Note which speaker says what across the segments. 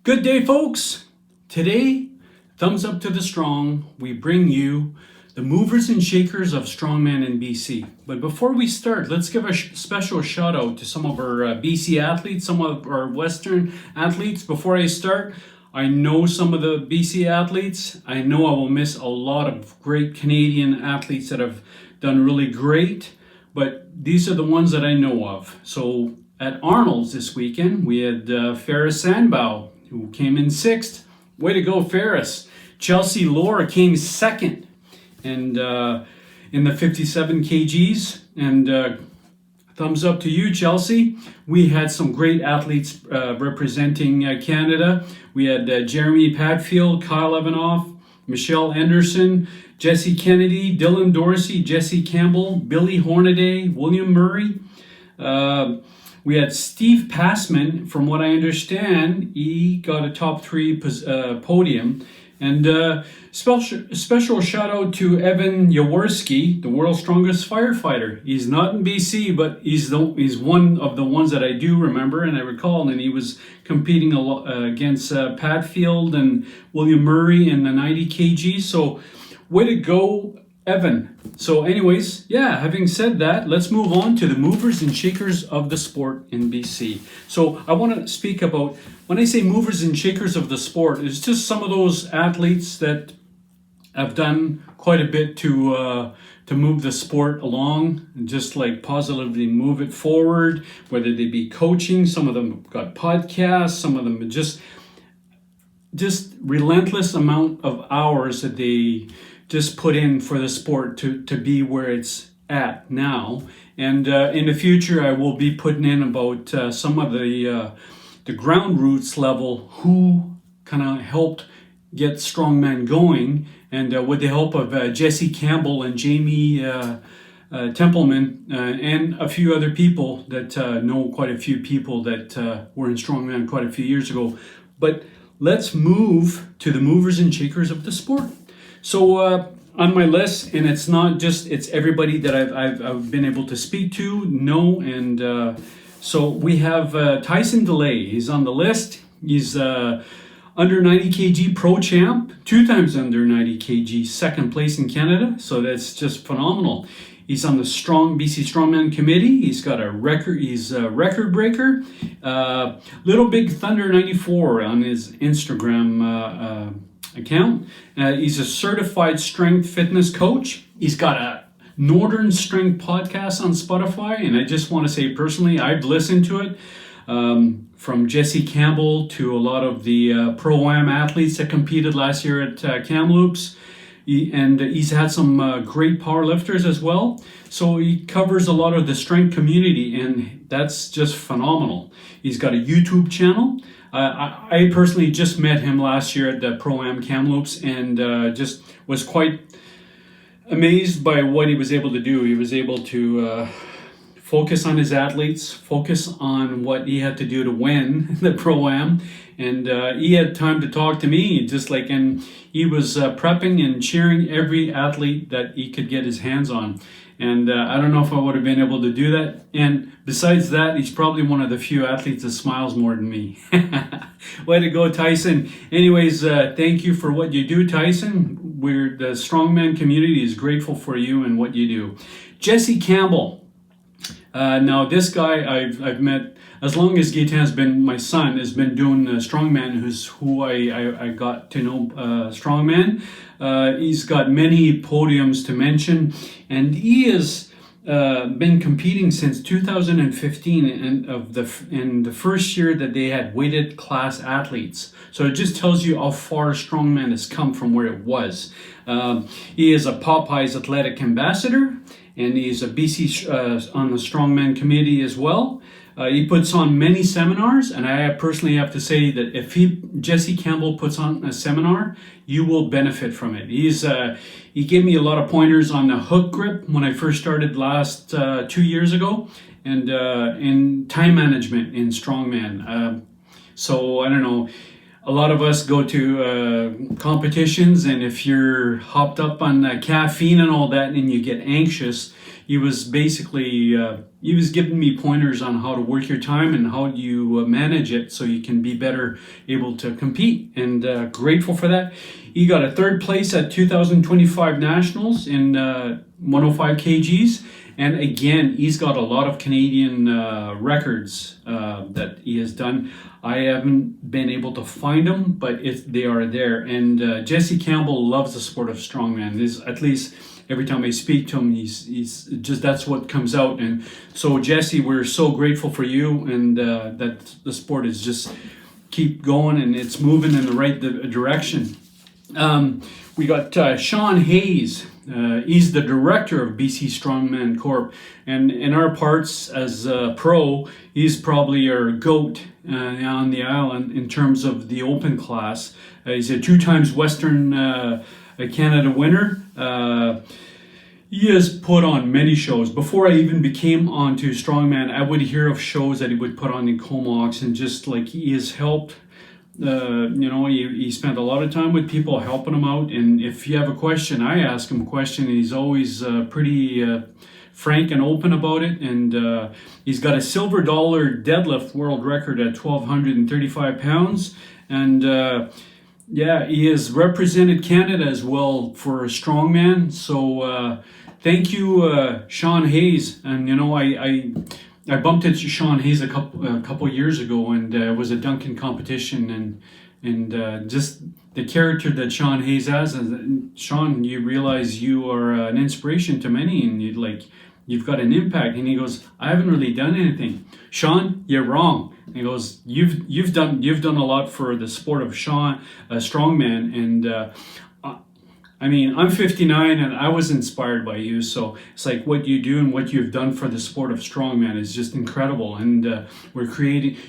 Speaker 1: Good day, folks. Today, thumbs up to the strong. We bring you the movers and shakers of Strongman in BC. But before we start, let's give a special shout out to some of our BC athletes, some of our Western athletes. Before I start, I know some of the BC athletes. I know I will miss a lot of great Canadian athletes that have done really great, but these are the ones that I know of. So at Arnold's this weekend, we had Ferris Sandbow, who came in sixth. Way to go, Ferris. Chelsea Laura came second, and in the 57 kgs. And thumbs up to you, Chelsea. We had some great athletes representing Canada. We had Jeremy Padfield, Kyle Evanoff, Michelle Anderson, Jesse Kennedy, Dylan Dorsey, Jesse Campbell, Billy Hornaday, William Murray. We had Steve Passman. From what I understand, he got a top three podium. And special shout out to Evan Jaworski, the world's strongest firefighter. He's not in BC, but he's one of the ones that I do remember and I recall. And he was competing against Padfield and William Murray in the 90 kg. So way to go, Evan. So anyways, yeah, having said that, let's move on to the movers and shakers of the sport in BC. So I want to speak about, when I say movers and shakers of the sport, it's just some of those athletes that have done quite a bit to move the sport along, and just like positively move it forward, whether they be coaching. Some of them got podcasts, some of them just relentless amount of hours that they just put in for the sport to be where it's at now. And in the future, I will be putting in about some of the ground roots level who kind of helped get Strongman going, and with the help of Jesse Campbell and Jamie Templeman and a few other people that know quite a few people that were in Strongman quite a few years ago. But let's move to the movers and shakers of the sport. So on my list, and it's not just, it's everybody that I've been able to speak to, know, and so we have Tyson DeLay. He's on the list. He's under 90 kg pro champ, 2 times under 90 kg, second place in Canada. So that's just phenomenal. He's on the BC Strongman committee. He's got a record. He's a record breaker. Little Big Thunder 94 on his Instagram account. He's a certified strength fitness coach. He's got a Northern Strength podcast on Spotify, and I just want to say personally, I've listened to it. From Jesse Campbell to a lot of the Pro-Am athletes that competed last year at Kamloops. He's had some great power lifters as well. So he covers a lot of the strength community, and that's just phenomenal. He's got a YouTube channel. I personally just met him last year at the Pro-Am Kamloops, and just was quite amazed by what he was able to do. He was able to focus on his athletes, focus on what he had to do to win the Pro-Am, and he had time to talk to me, and he was prepping and cheering every athlete that he could get his hands on. And I don't know if I would have been able to do that. And besides that, he's probably one of the few athletes that smiles more than me. Way to go, Tyson. Anyways, thank you for what you do, Tyson. The Strongman community is grateful for you and what you do. Jesse Campbell. Now, this guy I've met as long as Gaetan's been, my son, has been doing Strongman, who I got to know Strongman. He's got many podiums to mention, and he has been competing since 2015 in the first year that they had weighted class athletes. So it just tells you how far Strongman has come from where it was. He is a Popeyes Athletic Ambassador, and he's a BC on the Strongman committee as well. He puts on many seminars, and I personally have to say that if Jesse Campbell puts on a seminar, you will benefit from it. He gave me a lot of pointers on the hook grip when I first started last 2 years ago, and in time management in Strongman. So I don't know. A lot of us go to competitions, and if you're hopped up on caffeine and all that and you get anxious, he was basically he was giving me pointers on how to work your time and how you manage it so you can be better able to compete. And grateful for that. He got a third place at 2025 Nationals in 105 kgs. And again, he's got a lot of Canadian records that he has done. I haven't been able to find them, but they are there. And Jesse Campbell loves the sport of strongman. At least every time I speak to him, he's just, that's what comes out. And so Jesse, we're so grateful for you, and that the sport is just keep going and it's moving in the right direction. We got Sean Hayes. He's the director of BC Strongman Corp. And in our parts as a pro, he's probably our GOAT on the island in terms of the open class. He's a 2 times Western Canada winner. He has put on many shows. Before I even became onto Strongman, I would hear of shows that he would put on in Comox, and just like he has helped. He spent a lot of time with people helping him out, and if you have a question, I ask him a question, and he's always pretty frank and open about it. And he's got a silver dollar deadlift world record at 1,235 pounds, and he has represented Canada as well for strongman. So thank you, Sean Hayes. And I bumped into Sean Hayes a couple years ago, and it was a dunking competition, and just the character that Sean Hayes has. And Sean, you realize you are an inspiration to many, and you've got an impact. And he goes, I haven't really done anything. Sean, you're wrong. And he goes, you've done a lot for the sport of strongman, and I'm 59 and I was inspired by you. So it's like what you do and what you've done for the sport of strongman is just incredible. And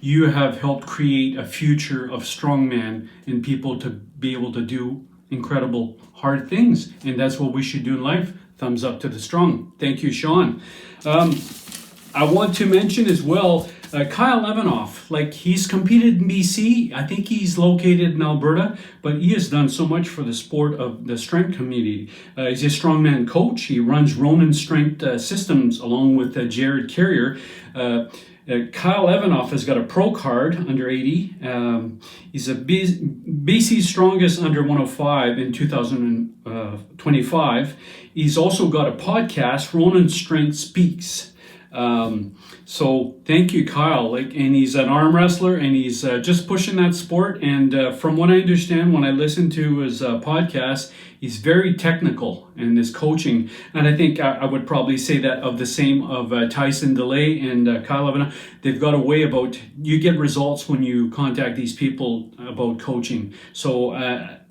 Speaker 1: you have helped create a future of strongman and people to be able to do incredible hard things. And that's what we should do in life. Thumbs up to the strong. Thank you, Sean. I want to mention as well, Kyle Levinoff, he's competed in BC. I think he's located in Alberta, but he has done so much for the sport of the strength community. He's a strongman coach. He runs Ronin Strength Systems along with Jared Carrier. Kyle Levinoff has got a pro card under 80. He's a BC's strongest under 105 in 2025. He's also got a podcast, Ronin Strength Speaks. So thank you, Kyle. And he's an arm wrestler, and he's just pushing that sport. And from what I understand, when I listen to his podcast, he's very technical in his coaching. And I think I would probably say that of the same of Tyson DeLay and Kyle Levina. They've got a way about, you get results when you contact these people about coaching. So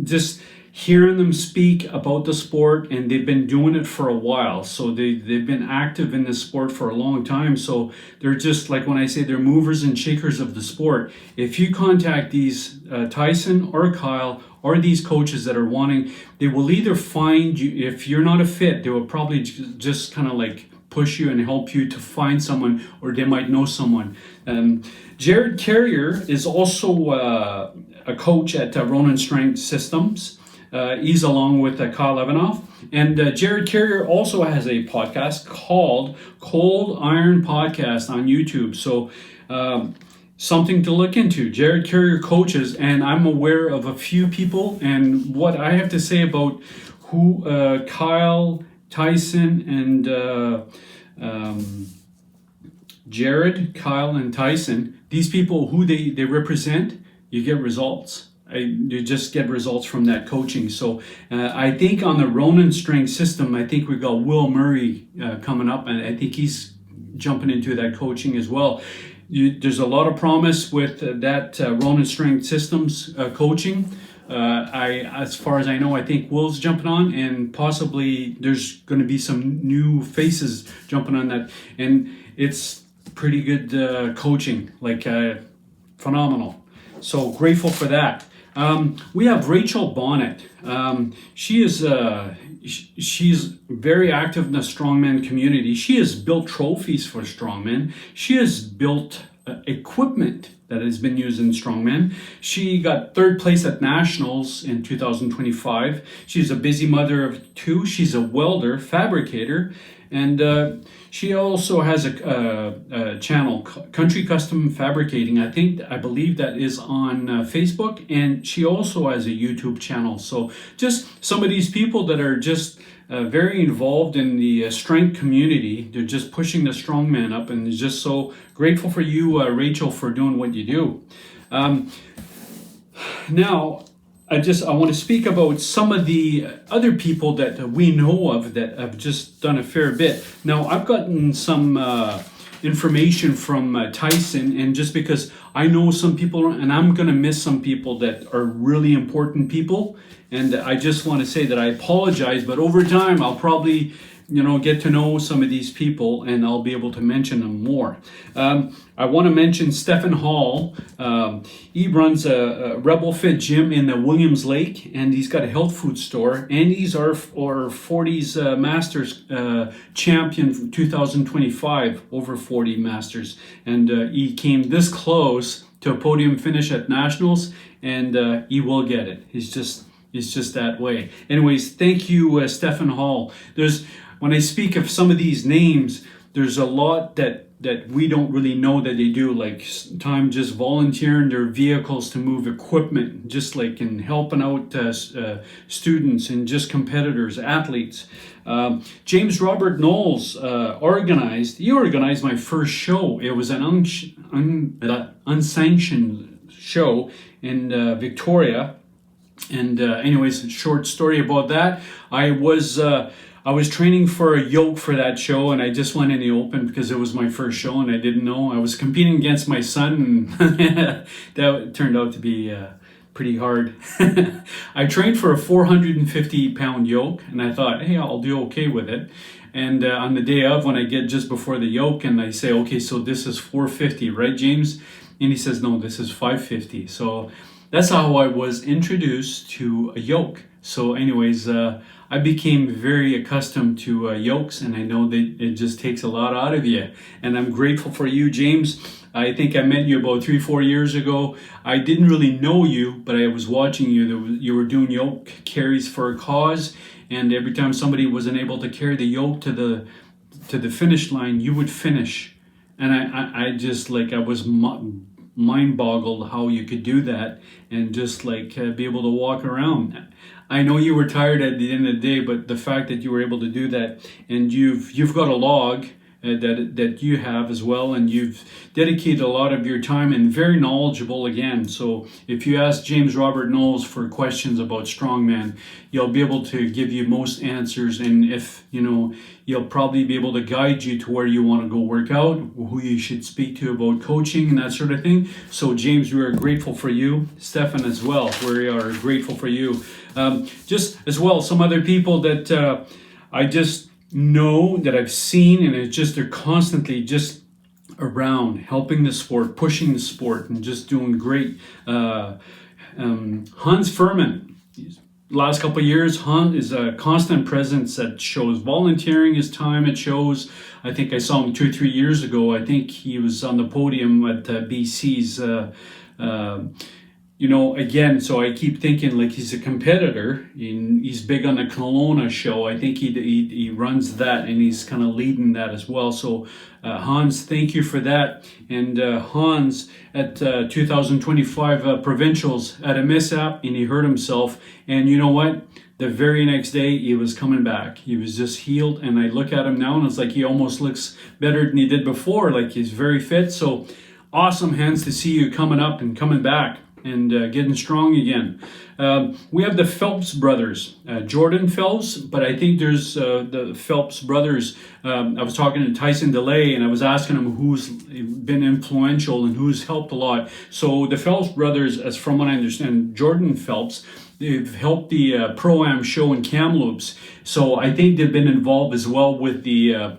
Speaker 1: just hearing them speak about the sport, and they've been doing it for a while, so they've been active in this sport for a long time. So they're just like, when I say they're movers and shakers of the sport. If you contact these Tyson or Kyle or these coaches that are wanting, they will either find you, if you're not a fit, they will probably just kind of push you and help you to find someone, or they might know someone. Jared Carrier is also a coach at Ronin Strength Systems. He's along with Kyle Levinoff. And Jared Carrier also has a podcast called Cold Iron Podcast on YouTube. So something to look into. Jared Carrier coaches, and I'm aware of a few people. And what I have to say about who Kyle, Tyson, and Jared, Kyle, and Tyson, these people, who they represent, you get results. You just get results from that coaching. So I think on the Ronin Strength System, I think we've got Will Murray coming up, and I think he's jumping into that coaching as well. There's a lot of promise with that Ronin Strength Systems coaching. As far as I know, I think Will's jumping on, and possibly there's going to be some new faces jumping on that. And it's pretty good coaching, phenomenal. So grateful for that. We have Rachel Bonnet. She's very active in the strongman community. She has built trophies for strongmen. She has built equipment that has been used in strongman. She got third place at nationals in 2025. She's a busy mother of 2. She's a welder, fabricator, And she also has a channel, Country Custom Fabricating. I believe that is on Facebook, and she also has a YouTube channel. So just some of these people that are just very involved in the strength community. They're just pushing the strongman up, and it's just so grateful for you, Rachel, for doing what you do. Now, I want to speak about some of the other people that we know of that have just done a fair bit. Now, I've gotten some information from Tyson, and just because I know some people, and I'm going to miss some people that are really important people, and I just want to say that I apologize, but over time I'll probably get to know some of these people, and I'll be able to mention them more. I want to mention Stephen Hall. He runs a Rebel Fit gym in the Williams Lake, and he's got a health food store, and he's our 40s Masters champion from 2025, over 40 Masters, and he came this close to a podium finish at Nationals, and he will get it. He's just that way. Anyways, thank you, Stephen Hall. When I speak of some of these names, there's a lot that we don't really know that they do, like time just volunteering their vehicles to move equipment, just like in helping out students and just competitors, athletes. James Robert Knowles organized my first show. It was an unsanctioned show in Victoria. And anyways, a short story about that. I was training for a yoke for that show, and I just went in the open because it was my first show, and I didn't know. I was competing against my son, and that turned out to be pretty hard. I trained for a 450-pound yoke, and I thought, hey, I'll do okay with it. And on the day of, when I get just before the yoke, and I say, okay, so this is 450, right, James? And he says, no, this is 550. So that's how I was introduced to a yoke. So anyways, I became very accustomed to yokes, and I know that it just takes a lot out of you. And I'm grateful for you, James. I think I met you about 3-4 years ago. I didn't really know you, but I was watching you. You were doing yoke carries for a cause, and every time somebody wasn't able to carry the yoke to the finish line, you would finish. And I just I was mind boggled how you could do that and just be able to walk around. I know you were tired at the end of the day, but the fact that you were able to do that, and you've got a log that you have as well, and you've dedicated a lot of your time and very knowledgeable again. So if you ask James Robert Knowles for questions about Strongman, he'll be able to give you most answers, and if he'll probably be able to guide you to where you want to go work out, who you should speak to about coaching and that sort of thing. So James, we are grateful for you. Stefan as well, we are grateful for you. Just as well, some other people that I just know that I've seen, and it's just they're constantly just around helping the sport, pushing the sport, and just doing great. Hans Furman, last couple of years, Hans is a constant presence at shows, volunteering his time at shows. I think I saw him 2-3 years ago. I think he was on the podium at BC's again, so I keep thinking he's a competitor. He's big on the Kelowna show. I think he runs that, and he's kind of leading that as well. So Hans, thank you for that. And Hans at 2025 provincials had a mishap, and he hurt himself. And you know what? The very next day, he was coming back. He was just healed, and I look at him now, and it's like he almost looks better than he did before. He's very fit. So awesome, Hans, to see you coming up and coming back and getting strong again. We have the Phelps brothers, Jordan Phelps, but I think there's the Phelps brothers. I was talking to Tyson DeLay, and I was asking him who's been influential and who's helped a lot. So the Phelps brothers, as from what I understand, Jordan Phelps, they've helped the Pro-Am show in Kamloops. So I think they've been involved as well with the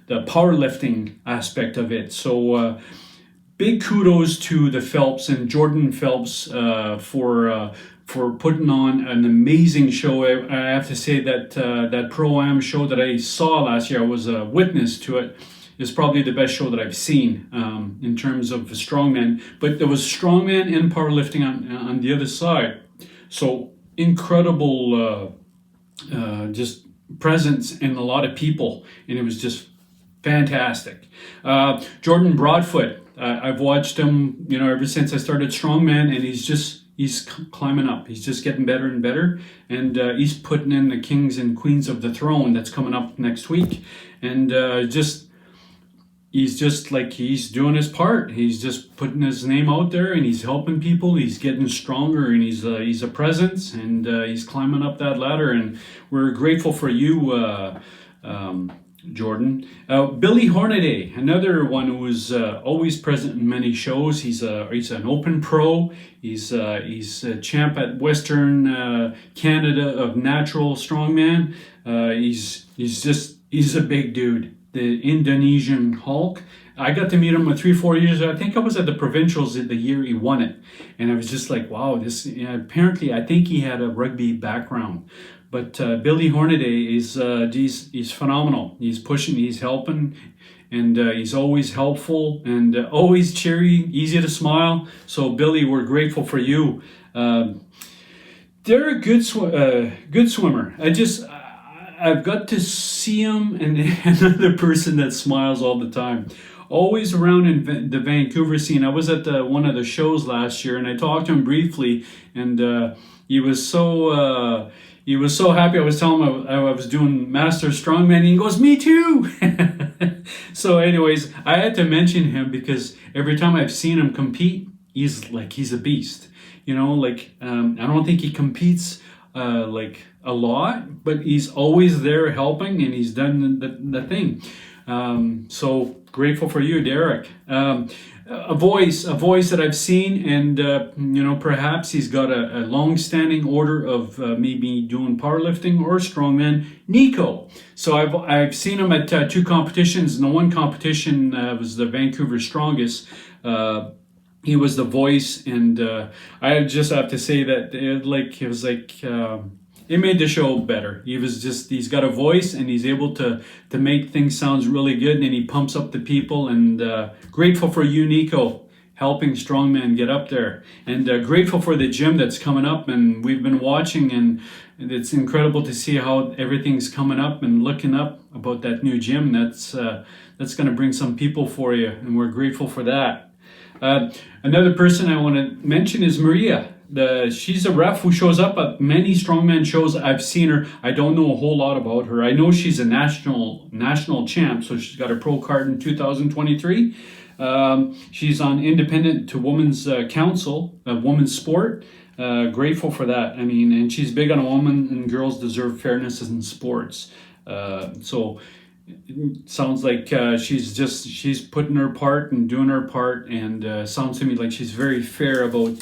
Speaker 1: powerlifting aspect of it. So big kudos to the Phelps and Jordan Phelps for putting on an amazing show. I have to say that that Pro-Am show that I saw last year, I was a witness to it, is probably the best show that I've seen in terms of strongman. But there was strongman and powerlifting on the other side. So incredible, just presence in a lot of people, and it was just fantastic. Jordan Broadfoot, I've watched him, ever since I started Strongman, and he's climbing up. He's just getting better and better, and he's putting in the Kings and Queens of the Throne that's coming up next week, and he's just like, he's doing his part. He's just putting his name out there, and he's helping people. He's getting stronger, and he's a presence, and he's climbing up that ladder. And we're grateful for you, Jordan. Billy Hornaday, another one who is always present in many shows. He's an open pro. He's a champ at Western Canada of natural strongman. He's a big dude. The Indonesian Hulk. I got to meet him 3-4 years ago. I think I was at the provincials the year he won it, and I was just like, wow, this. Apparently, I think he had a rugby background, but Billy Hornaday he's phenomenal. He's pushing, he's helping, and he's always helpful and always cheery, easy to smile. So Billy, we're grateful for you. They're a good swimmer. I've got to see him, and another person that smiles all the time. Always around in the Vancouver scene. I was at one of the shows last year, and I talked to him briefly, and he was so happy. I was telling him I was doing Master Strongman, and he goes, "Me too." So, anyways, I had to mention him because every time I've seen him compete, he's a beast. I don't think he competes a lot, but he's always there helping, and he's done the thing. So grateful for you, Derek. A voice that I've seen, and perhaps he's got a long-standing order of maybe doing powerlifting or strongman. Nico. So I've seen him at 2 competitions, and the one competition was the Vancouver Strongest. He was the voice, and I just have to say that it made the show better. He's got a voice, and he's able to make things sound really good, and he pumps up the people, and grateful for you, Nico, helping Strongman get up there, and grateful for the gym that's coming up, and we've been watching, and it's incredible to see how everything's coming up and looking up about that new gym. That's going to bring some people for you, and we're grateful for that. Another person I want to mention is Maria. She's a ref who shows up at many strongman shows. I've seen her. I don't know a whole lot about her. I know she's a national champ, so she's got a pro card in 2023. She's on Independent to Women's Council, Women's Sport. Grateful for that. I mean, and she's big on women and girls deserve fairness in sports. So it sounds like she's putting her part and doing her part, and sounds to me like she's very fair about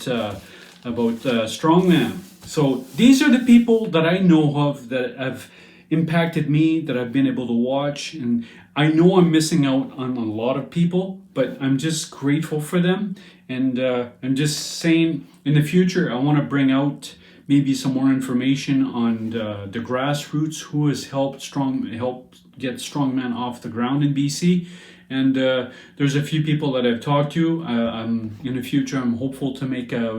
Speaker 1: strongman. So these are the people that I know of that have impacted me, that I've been able to watch, and I know I'm missing out on a lot of people, but I'm just grateful for them, and I'm just saying in the future I want to bring out maybe some more information on the grassroots who has helped get strongman off the ground in BC. And there's a few people that I've talked to. In the future, I'm hopeful to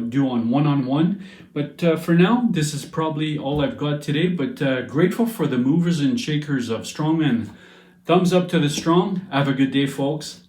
Speaker 1: do on one-on-one. But for now, this is probably all I've got today. But grateful for the movers and shakers of strongman. Thumbs up to the strong. Have a good day, folks.